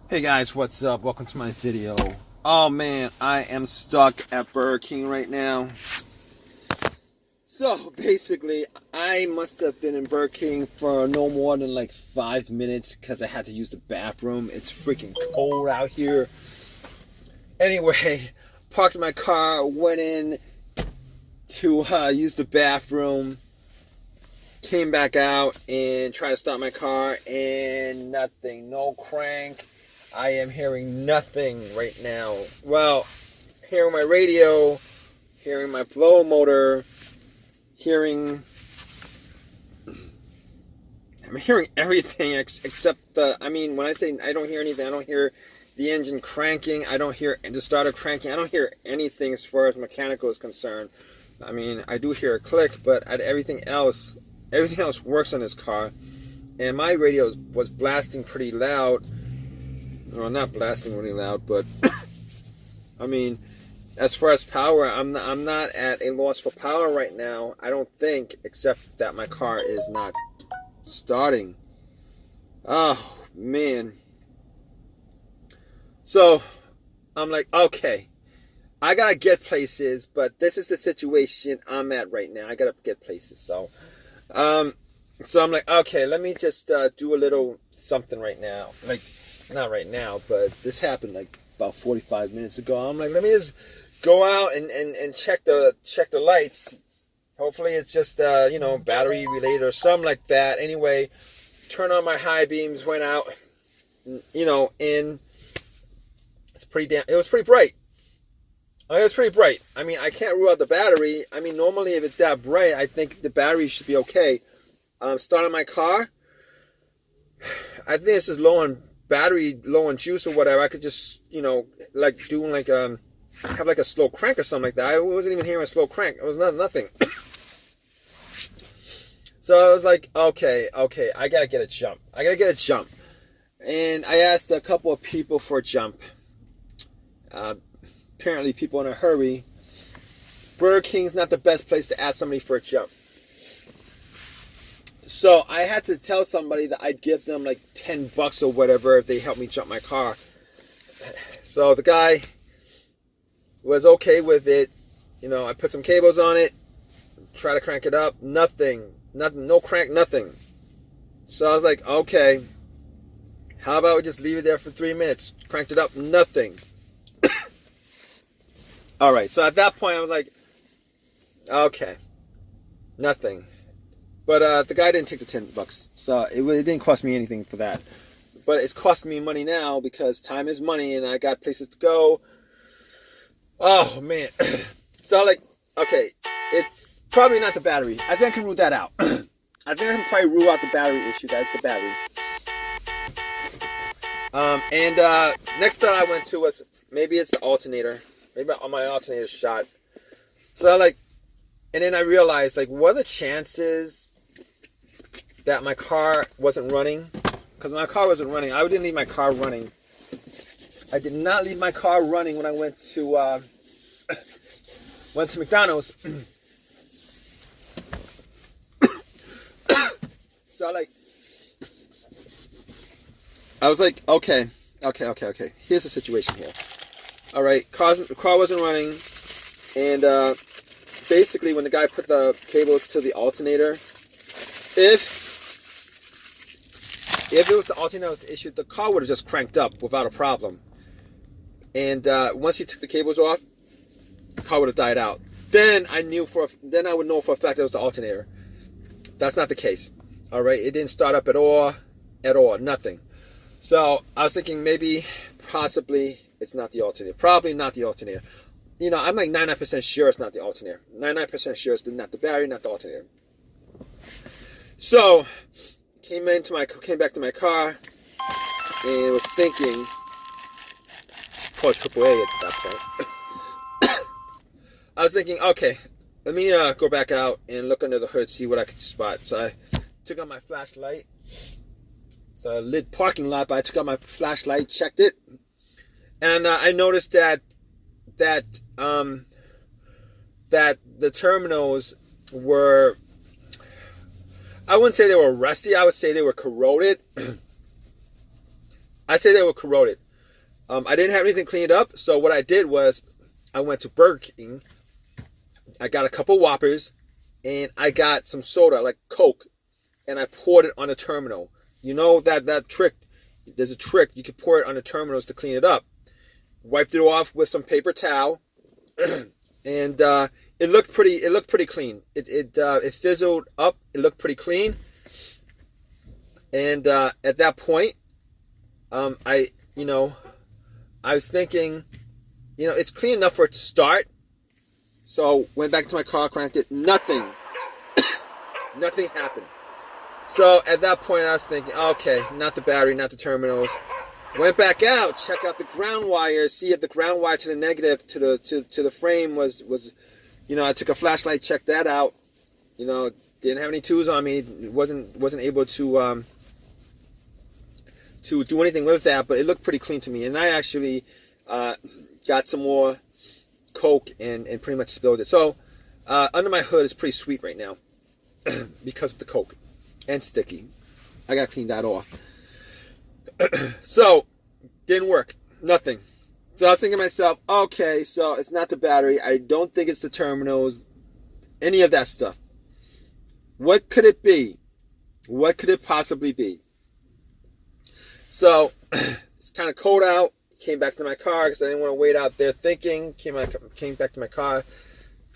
Hey guys, what's up? Welcome to my video. Oh man, I am stuck at Burger King right now. So basically, I must have been in Burger King for no more than like 5 minutes because I had to use the bathroom. It's freaking cold out here. Anyway, parked my car, went in to use the bathroom, came back out and tried to start my car and nothing, no crank. I am hearing nothing right now. Well, hearing my radio, hearing my blower motor, I'm hearing everything except when I say I don't hear anything, I don't hear the engine cranking, I don't hear the starter cranking, I don't hear anything as far as mechanical is concerned. I mean, I do hear a click, but everything else works on this car. And my radio was blasting pretty loud. Well, not blasting really loud, but I mean, as far as power, I'm not at a loss for power right now. I don't think, except that my car is not starting. Oh man. So I'm like, okay, I gotta get places, but this is the situation I'm at right now. I gotta get places. So I'm like, okay, let me just do a little something right now. Like, not right now, but this happened like about 45 minutes ago. I'm like, let me just go out and check the lights. Hopefully it's just battery related or something like that. Anyway, turn on my high beams, went out, and it was pretty bright. It was pretty bright. I mean, I can't rule out the battery. I mean, normally if it's that bright, I think the battery should be okay. Starting my car, I think this is low on battery, low on juice or whatever. I could just have like a slow crank or something like that. I wasn't even hearing a slow crank. It was nothing. So I was like, okay, I gotta get a jump. And I asked a couple of people for a jump. Apparently people in a hurry. Burger King's not the best place to ask somebody for a jump. So I had to tell somebody that I'd give them like $10 or whatever if they helped me jump my car. So the guy was okay with it. I put some cables on it, try to crank it up. Nothing, no crank, nothing. So I was like, okay, how about we just leave it there for 3 minutes? Cranked it up, nothing. All right, so at that point I was like, okay, nothing. But the guy didn't take the $10, so it didn't cost me anything for that. But it's costing me money now because time is money, and I got places to go. Oh man! So like, okay, it's probably not the battery. I think I can rule that out. I think I can probably rule out the battery issue. That's the battery. Next thought I went to was maybe it's the alternator. Maybe my alternator's shot. So and then I realized, like, what are the chances that my car wasn't running? Because my car wasn't running. I didn't leave my car running. I did not leave my car running when I went to McDonald's. So I was like, okay. Here's the situation here. All right, car wasn't running, and basically when the guy put the cables to the alternator, if it was the alternator that was the issue, the car would have just cranked up without a problem. And once he took the cables off, the car would have died out. Then I would know for a fact it was the alternator. That's not the case. All right, it didn't start up at all, nothing. So I was thinking possibly it's not the alternator. Probably not the alternator. I'm like 99% sure it's not the alternator. 99% sure it's not the battery, not the alternator. So came back to my car and was thinking, call AAA at that point. I was thinking, okay, let me go back out and look under the hood, see what I could spot. So I took out my flashlight. It's a lit parking lot, but I took out my flashlight, checked it, and I noticed that the terminals were, I wouldn't say they were rusty, I would say they were corroded. I say they were corroded. I didn't have anything cleaned up, so what I did was I went to Burger King. I got a couple Whoppers, and I got some soda, like Coke, and I poured it on the terminal. You know that trick. There's a trick. You can pour it on the terminals to clean it up. Wiped it off with some paper towel, and it looked pretty. It looked pretty clean. It fizzled up. It looked pretty clean. And at that point, I was thinking, it's clean enough for it to start. So went back to my car, cranked it. Nothing happened. So at that point, I was thinking, okay, not the battery, not the terminals. Went back out, checked out the ground wire, see if the ground wire to the negative to the frame was. I took a flashlight, checked that out. Didn't have any tools on me. Wasn't able to do anything with that, but it looked pretty clean to me. And I actually got some more Coke and pretty much spilled it. So under my hood is pretty sweet right now because of the Coke and sticky. I gotta clean that off. So didn't work. Nothing. So I was thinking to myself, okay, so it's not the battery. I don't think it's the terminals. Any of that stuff. What could it be? What could it possibly be? So it's kind of cold out. Came back to my car because I didn't want to wait out there thinking. Came back to my car.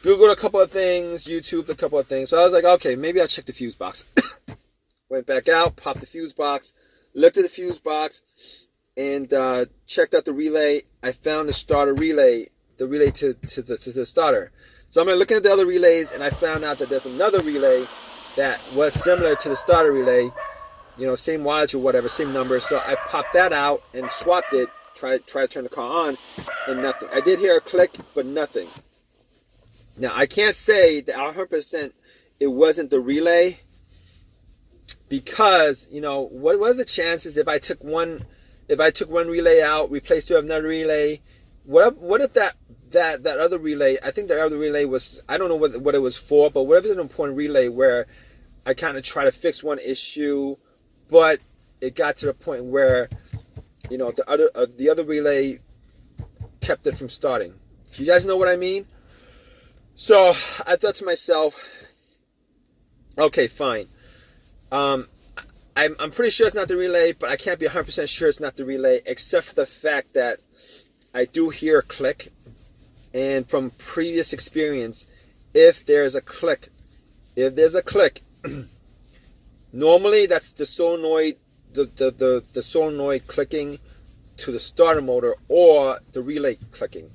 Googled a couple of things. YouTubed a couple of things. So I was like, okay, maybe I'll check the fuse box. Went back out, popped the fuse box, looked at the fuse box, and checked out the relay. I found the starter relay, the relay to the starter. So I'm looking at the other relays, and I found out that there's another relay that was similar to the starter relay. Same wattage or whatever, same number. So I popped that out and swapped it. Try to turn the car on, and nothing. I did hear a click, but nothing. Now I can't say that 100% it wasn't the relay, because what are the chances if I took one relay out, replaced it with another relay? What if that other relay? I think the other relay was, I don't know what it was for, but whatever an important relay where I kind of try to fix one issue, but it got to the point where the other relay kept it from starting. You guys know what I mean? So I thought to myself, okay, fine. I'm pretty sure it's not the relay, but I can't be 100% sure it's not the relay, except for the fact that I do hear a click. And from previous experience, if there's a click, normally that's the solenoid. The solenoid clicking to the starter motor, or the relay clicking.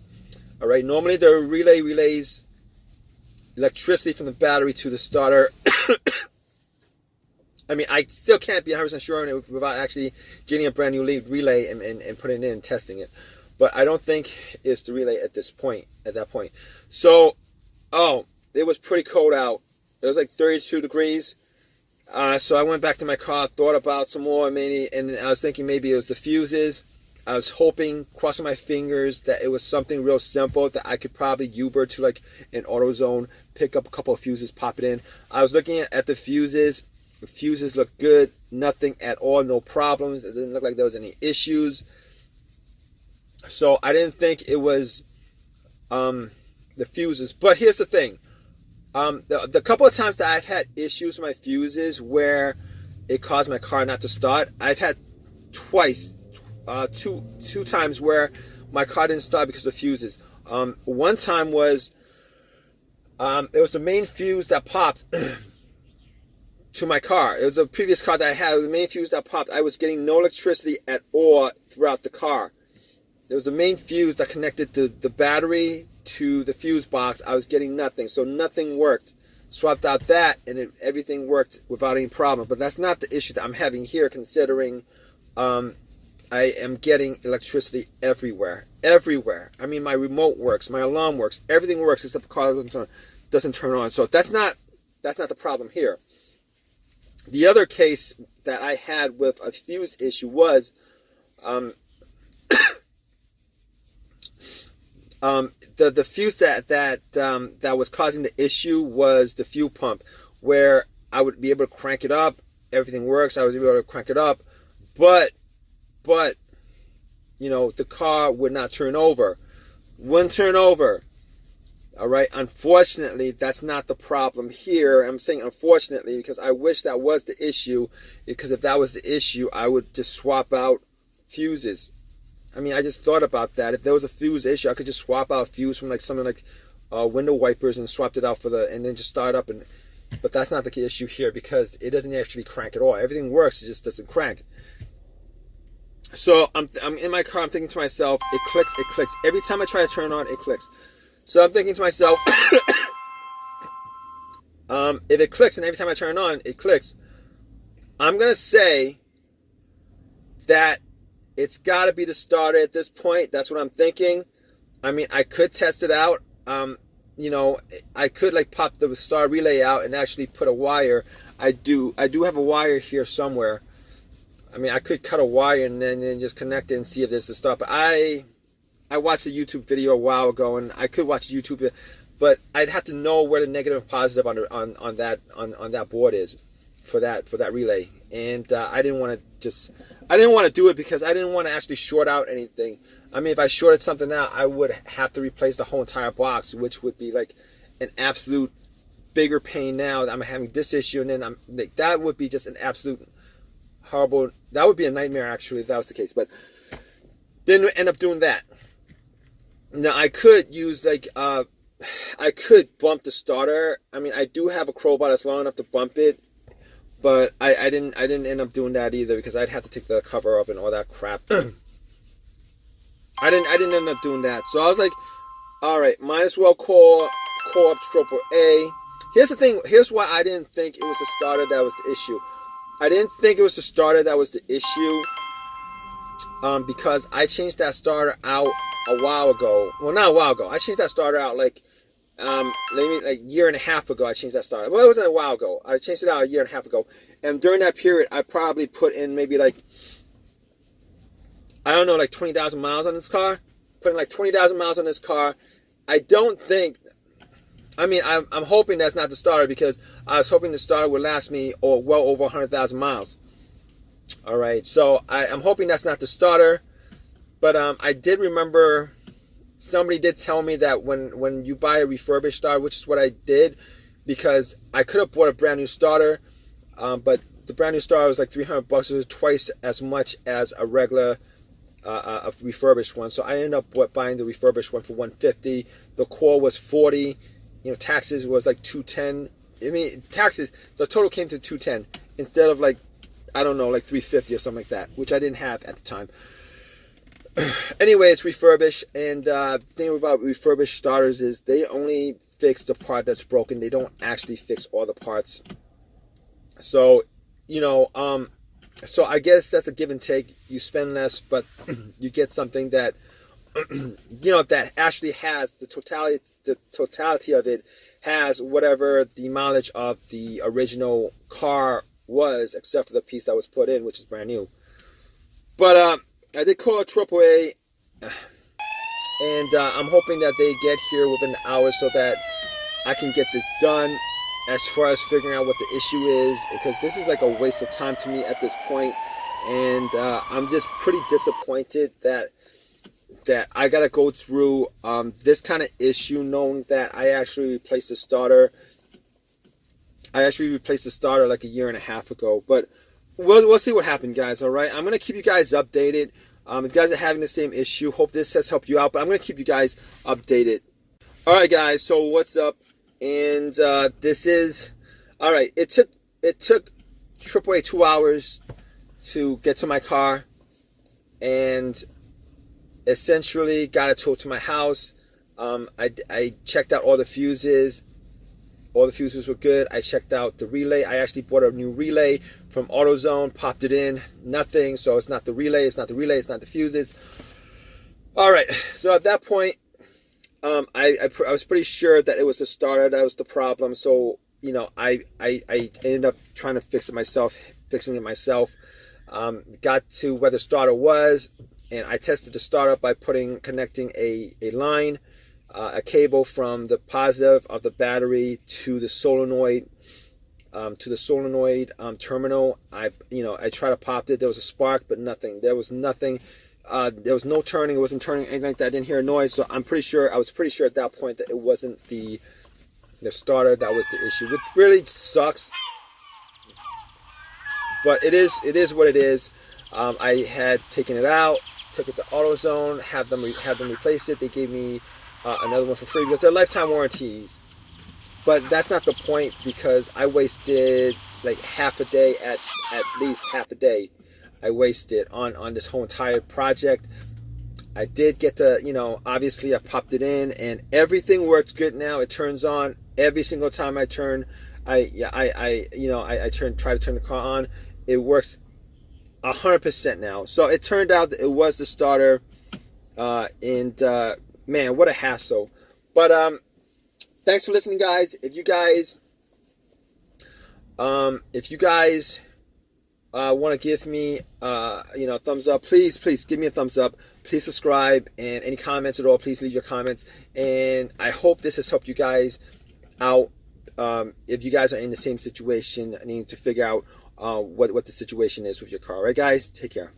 All right. Normally the relay relays electricity from the battery to the starter. I mean, I still can't be 100% sure on it without actually getting a brand new relay and putting it in and testing it. But I don't think it's the relay at that point. So, it was pretty cold out. It was like 32 degrees. So I went back to my car, thought about some more, and I was thinking maybe it was the fuses. I was hoping, crossing my fingers, that it was something real simple that I could probably Uber to like an AutoZone, pick up a couple of fuses, pop it in. I was looking at the fuses. The fuses looked good, nothing at all, no problems. It didn't look like there was any issues. So I didn't think it was the fuses. But here's the thing. The couple of times that I've had issues with my fuses where it caused my car not to start, I've had two times where my car didn't start because of fuses. One time was, it was the main fuse that popped to my car. It was a previous car that I had. It was the main fuse that popped. I was getting no electricity at all throughout the car. It was the main fuse that connected the battery to the fuse box. I was getting nothing, so nothing worked. Swapped out that, and everything worked without any problem. But that's not the issue that I'm having here, considering I am getting electricity everywhere. I mean, my remote works, my alarm works, everything works except the car doesn't turn on. So that's not the problem here. The other case that I had with a fuse issue was the fuse that was causing the issue was the fuel pump, where I would be able to crank it up. Everything works. I was able to crank it up, but the car would not turn over. Wouldn't turn over. All right. Unfortunately, that's not the problem here. I'm saying unfortunately because I wish that was the issue. Because if that was the issue, I would just swap out fuses. I mean, I just thought about that. If there was a fuse issue, I could just swap out a fuse from like something like window wipers and swapped it out and then just start up. But that's not the issue here because it doesn't actually crank at all. Everything works, it just doesn't crank. So I'm in my car. I'm thinking to myself, it clicks, it clicks. Every time I try to turn it on, it clicks. So I'm thinking to myself, if it clicks and every time I turn it on, it clicks, I'm gonna say that it's got to be the starter at this point. That's what I'm thinking. I mean, I could test it out. I could like pop the star relay out and actually put a wire. I do have a wire here somewhere. I mean, I could cut a wire and then just connect it and see if there's a start. But I watched a YouTube video a while ago, and I could watch YouTube, but I'd have to know where the negative and positive on that board is for that relay. And I didn't want to do it because I didn't want to actually short out anything. I mean, if I shorted something out, I would have to replace the whole entire box, which would be like an absolute bigger pain now that I'm having this issue. And then that would be just an absolute horrible, that would be a nightmare actually if that was the case. But didn't end up doing that. Now I could use I could bump the starter. I mean, I do have a crowbar that's long enough to bump it. But I didn't end up doing that either because I'd have to take the cover off and all that crap. I didn't end up doing that. So I was like, all right, might as well call up AAA. Here's the thing. Here's why I didn't think it was the starter that was the issue. I didn't think it was the starter that was the issue because I changed that starter out a while ago. Well, not a while ago. I changed that starter out like a year and a half ago. I changed that starter. Well, it wasn't a while ago. I changed it out a year and a half ago. And during that period, I probably put in maybe like 20,000 miles on this car. Putting like 20,000 miles on this car. I don't think, I mean, I'm hoping that's not the starter because I was hoping the starter would last me well over 100,000 miles. All right, so I'm hoping that's not the starter. But I did remember somebody did tell me that when you buy a refurbished starter, which is what I did, because I could have bought a brand new starter, but the brand new starter was like $300. It was twice as much as a regular a refurbished one. So I ended up buying the refurbished one for $150. The core was $40. Taxes was like $210. I mean, taxes, the total came to $210 instead of like $350 or something like that, which I didn't have at the time. Anyway, it's refurbished, and the thing about refurbished starters is they only fix the part that's broken. They don't actually fix all the parts. So, so I guess that's a give and take. You spend less, but you get something that, that actually has the totality of it has whatever the mileage of the original car was, except for the piece that was put in, which is brand new. But I did call AAA, and I'm hoping that they get here within the hour so that I can get this done as far as figuring out what the issue is, because this is like a waste of time to me at this point, and I'm just pretty disappointed that I gotta go through this kind of issue, knowing that I actually replaced the starter. I actually replaced the starter like a year and a half ago, but we'll see what happened, guys. All right, I'm gonna keep you guys updated. If you guys are having the same issue, hope this has helped you out. But I'm gonna keep you guys updated. All right, guys. So what's up? And this is all right. It took AAA 2 hours to get to my car, and essentially got it towed to my house. I checked out all the fuses. All the fuses were good. I checked out the relay. I actually bought a new relay from AutoZone, popped it in, nothing. So it's not the relay, it's not the relay, it's not the fuses. All right. So at that point, I was pretty sure that it was the starter that was the problem. So, I ended up trying to fixing it myself. Got to where the starter was, and I tested the starter by connecting a line, a cable from the positive of the battery to the solenoid terminal. I tried to pop it. There was a spark, but nothing. There was nothing There was no turning. It wasn't turning, anything like that. I didn't hear a noise. So I was pretty sure at that point that it wasn't the starter that was the issue, which really sucks. But it is what it is. I had taken it out, took it to AutoZone, have them replace it. They gave me another one for free because they're lifetime warranties. But that's not the point, because I wasted like half a day, at least half a day. I wasted on this whole entire project. I did get to, obviously I popped it in and everything works good now. It turns on every single time I turn. I try to turn the car on. It works 100% now. So it turned out that it was the starter, and man, what a hassle. But thanks for listening, guys. If you guys want to give me a thumbs up, please give me a thumbs up. Please subscribe, and any comments at all, please leave your comments. And I hope this has helped you guys out. If you guys are in the same situation, I need to figure out what the situation is with your car. All right, guys, take care.